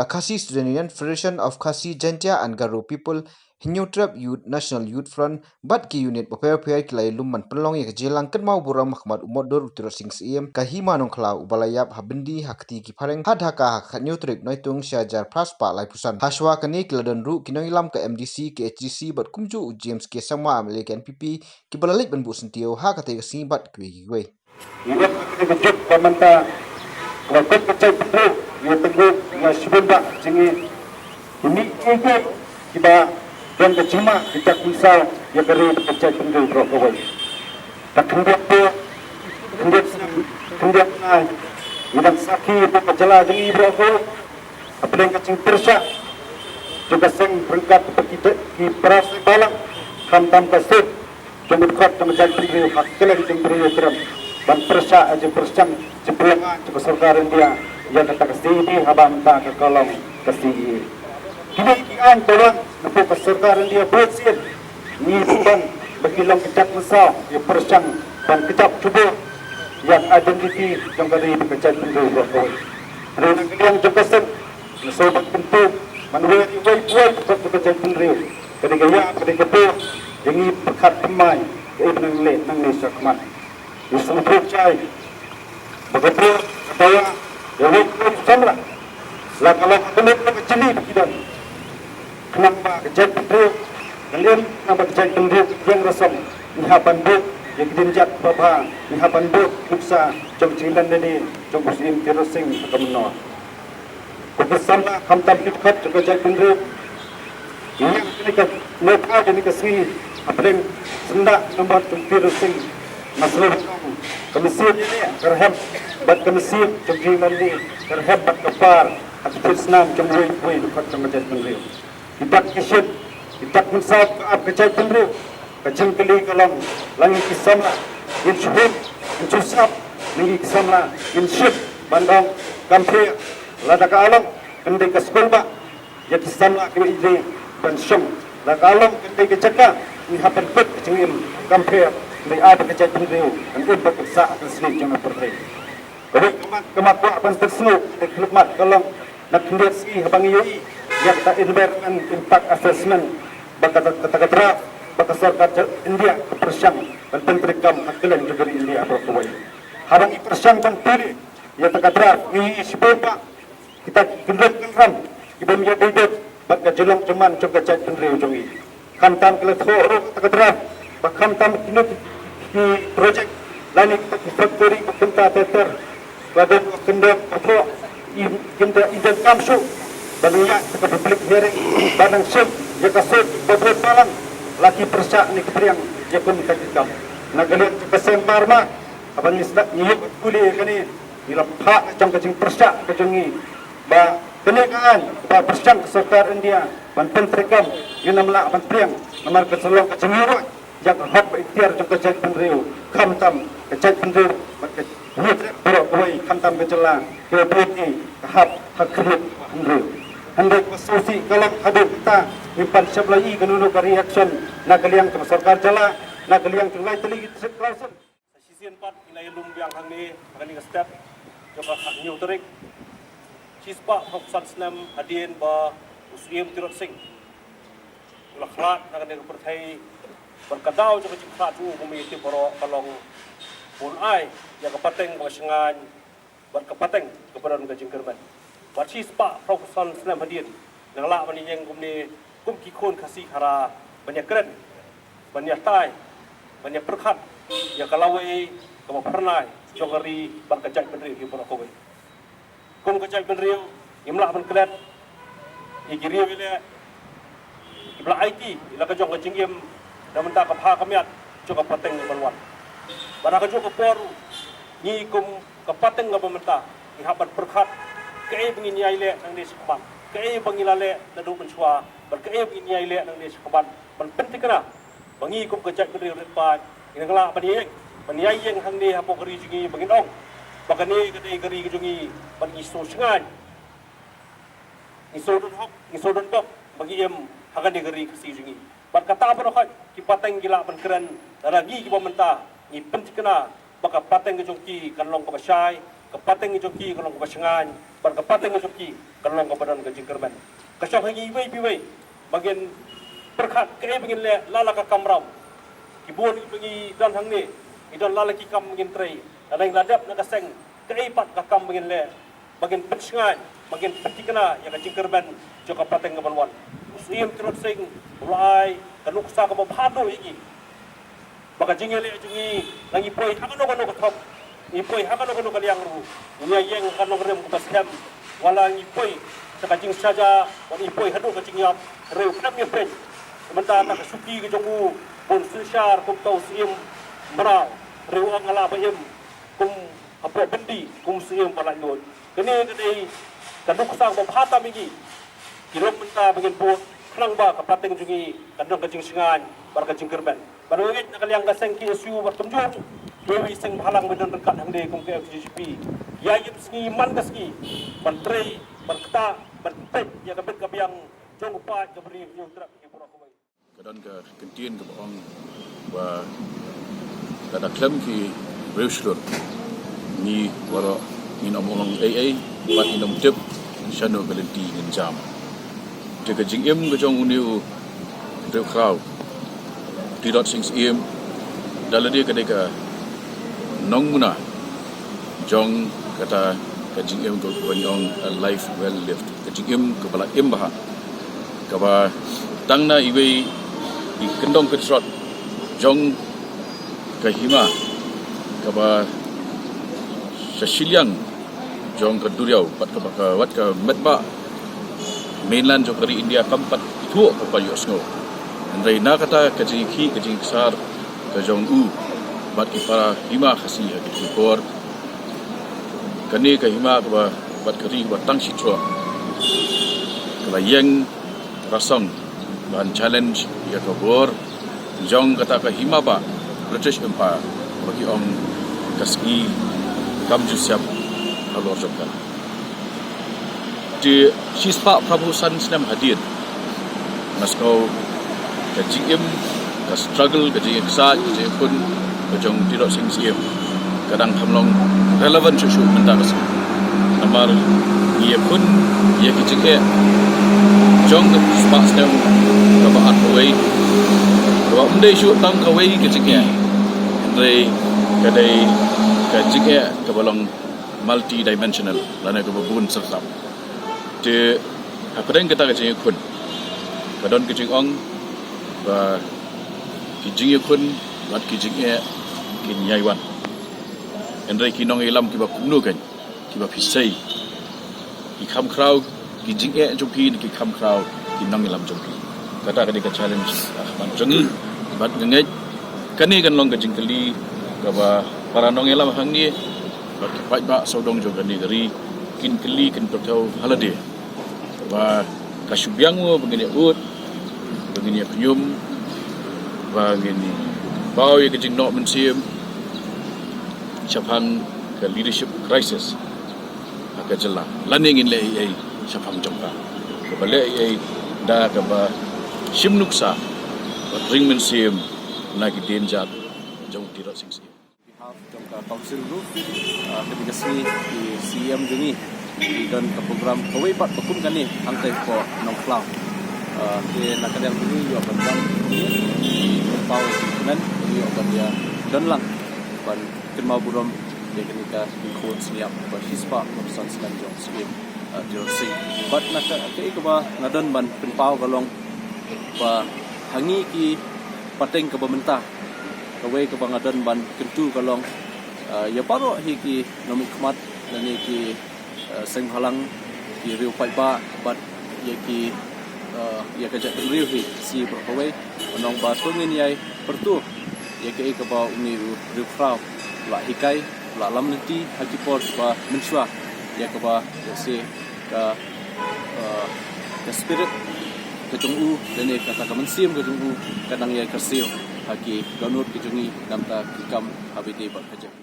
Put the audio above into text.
Khasi Student Union, Federation of Khasi Jantia and Garo People, Hinyutrap Youth National Youth Front, Bat ki unit paper kilai lumman pelong ya jelang ken mau buram Mahmad Umodor utiro sing siem kahima nong klau ubalayap habindi hakti ki pareng hadhaka hak nyutrip noitung syajar praspa lai pusan haswa kani kiladon ru kinoilam ke MDC ke HGC bat kumju James ke sama amle ke NPP ki balalik ben bu sentio ha kate si bat kwe gwe ini kejut pemanta waktu kecil itu ya teguh ya sebenda jingi ini kita dan kecima kita kusau ya beri kecil tinggal berapa tak kemudian idan sakit itu kecela jingi berapa apa yang kecil persyak juga seng berangkat kita di perasaan balang kamtam kasih jumut kot kemudian tinggal hak kalian tinggal teram dan persyak aja persyak jebelangan juga surga India yang kata kasih ini habang tak kekolong kasih kini kian tolong nampu keserkaran dia bersin ni bukan berkilang kecap mesah ya persang dan kecap cuba yang identiti yang dari kecap pintu berapa kerana kalian juga sen sobat pintu manusia buat kecap pintu ketika ya ketika tu yang ini berkat temai yang ini nang Malaysia keman di semua cai begitu kaya yang ini sama lah kalau benar kecil ni kita kenapa kejadian itu kalian kenapa kejadian itu yang resam nihapan bu yang dinjat bapa nihapan bu kuksa jom cilan ini jom muslim terusing akan menolak bersama kamtam hitkat juga kejadian itu yang kita mereka jadi kesini apa yang sendak nomor terusing masalah komisi ini terhadap bat komisi jom cilan ini terhadap bat kepar atau senam jom wui dekat sama kejadian itu kita kisah, kita mensab ab kecai pendru, kecing keli kalam, langit kisamla, insyhud, insyusab, langit kisamla, insyhud, bandang, kampir, ladaka alam, kendai keskulba, ya kisamla kini ide, dan syum, ladaka alam, kendai kecaka, ni hapan put kecingim, kampir, kendai ab kecai pendru, dan ibu keksa akan selit jangan pertai. Kalau kemakwa akan tersenu, kekhidmat kalam, nak kendai si habang yoi, yang tak environment impact assessment bakal kata-kata bakal serta India persyang dan pentrikam hakilan juga di India berkuai harang persyang dan pilih yang kata-kata ini sebab kita gendutkan ram kita menjadi hidup bakal jelang cuman coba cek pendiri ujungi kantam keletho kata-kata bakal tam kini di projek lain kita factory kita teter badan kendok atau kita iden kamsu Baniya ke publik hearing badang sub ya kasut beberapa malam laki persyak ni kepriang ya pun kajikam nagalian ke sempar ma abang isdak nyuk kuli kani dilapha jam kacing persyak kajungi ba kenekaan ba persyak serta India ban pentrikam yuna melak ban priang nomor keselong kacingiro jak hak ikhtiar jam kacing penriu kamtam kacing penriu nyuk bro koi kamtam kecela kebuti hak hak penriu hendak bersusi kalau hadir kita impan sebelah kenunu ke reaction nak kalian ke sarkar jala nak kalian ke lain teli seklasen sisian 4 ilai lumbiang hang ni kali ke step coba hak new terik cispa hoksan senam hadin ba muslim tirot sing ulah khlat nak kalian pertai berkadau coba cipta tu bumi itu boro kalong pun ai yang kepateng mengasengan berkepateng kepada negara Baca sepak profesor Islam hadir. Nanglah yang kum kikun kasih hara banyak keren, banyak tai, banyak perkat. Ya kalawai kamu pernah jogari berkejak benderi di Pulau Kum kejak benderi imlah berkelat. Igiri bila ibla IT, ila kejong kejingim dan mentah kapha kamiat juga pateng balwan. Pada kejong keporu ni kum kapateng ngapa mentah ihaban perkat kaya begini aile nang desa keban kaya bangilale nadu menchua berkaya begini aile nang desa keban penting kena bangi kum kejak beri repat inangla paniai yang hang ni hapo keri jungi bangin ong bakani kedai keri jungi ban isu sengan isu don dok bagi em hagan di keri kasi jungi ban kata apa nak kipateng gila ban keren lagi ki mentah ni penting kena baka pateng ke jongki kan long ke basai kapateng joki kalong ko basengan bar kapateng joki kalong ko badan ka jingkerban kasah hangi ibai pibai bagian perkat ke bengin le lala ka kamram kibon bagi dan hang ni idan lala ki kam bengin trei ada yang ladap nak seng ke pat ka kam bengin le bagian pensengan bagian petikna ya ka jingkerban jo kapateng ka balwan muslim terus sing ulai kanuksa ka babhado iki baka jingele jungi langi poi hakano ko thop ipoi hakano ko kaliang ru nya yeng kano rem ko basem wala ipoi saka jing saja wan ipoi hadu ka jing yap reu kam ye pen sementara tak suki ke jongu bon sulsyar kum tau sim mara reu angala bayem kum apa bendi kum sim pala ndon kene kene kanuk sang babhata migi kilom menta bagian po nang ba kapateng jungi kanong kajing singan bar kajing kerban barangit nakaliang kaseng ki isu bertumjung dewi sing halang bedan rekat hangde kum ke FGCP ya yim singi man kaski menteri berkata berpet ya kabet kabiang jong upat ke beri nyung trap ke pura kubai kadan ka kentien ke bang wa kada klem ki reuslur ni waro ni nomolong AA bat ni nom tip shano galenti ngin jam ke jing em ke jong uniu de crowd di dot sings em dalade ka deka nong muna jong kata ke jing em ko banyong a life well lived ke jing em ko bala em bah ka ba tangna iwe di kendong ke trot jong ke hima ka ba sasiliang jong ke duriau pat ka wat ka metba mainland jok dari India kampat itu apa yosno andai na kata kajiki besar ke jong u bat ki para hima khasi ha ki kor kani ka hima ka bat kari bat tang si chua ka yang rasang ban challenge ya ka bor jong kata ka hima ba British Empire bagi ong kaski kam jusiap halor jokkan di sispa prabusan senam hadir Moskow ke jingim ke struggle ke jingim sa ke jingim pun ke jong tidak sing siem kadang hamlong relevant cucu mendaras namar ia pun ia ke jingke jong ke sispa senam ke baat kawai dua mendai syuk tang kawai ke jingke dari kadai ke jingke ke balong multi dimensional lana ke babun serta de apa yang kita kecing kun kadon kecing ong ba kecing kun lat kecing kin yaiwan endrai kinong ilam ki ba kumnu kan ki ba pisai ki kham krau kecing jumpi ki kham krau kinong ilam jumpi kata ka challenge man jangi bat ngai kani kan long kecing kali ka ba para nong ilam hang ni ba ki pai ba sodong jo gani gari kin keli kin pertau halade wa kasyubiang mo begini ut begini penyum begini bau ye kejing nok mensiam syapang ke leadership crisis agak jelas laning in le ai syapang jongka ke balik ai da ke ba sim nuksa ring mensiam lagi denjat jong tidak singsi jongka council group ketika si CM jungi dan ke program kawai pat pakum kani angkai ko nong cloud ke nakadang dulu yo bandang ni pau men yo bandia dan lang ban kenmau burom de kenika ko siap ba hispa person sekan jong skim jersey bat nak ke ba ngadan ban penpau galong ba hangi ki pateng ke pemerintah kawai ke bangadan ban kentu galong ya paro hi ki nomik khmat dan ki seng halang ki riu pai ba bat ye ki ya ka jat riu hi si berkawai onong ba tungin yai pertu ye ke ba uni riu frau la hikai la lam nanti haki por ba mensua ya ke ba si ka spirit ke jungu dan ye kata ka mensim ke jungu kadang ye kersil haki ganut ke jungi namta kikam habide ba kajak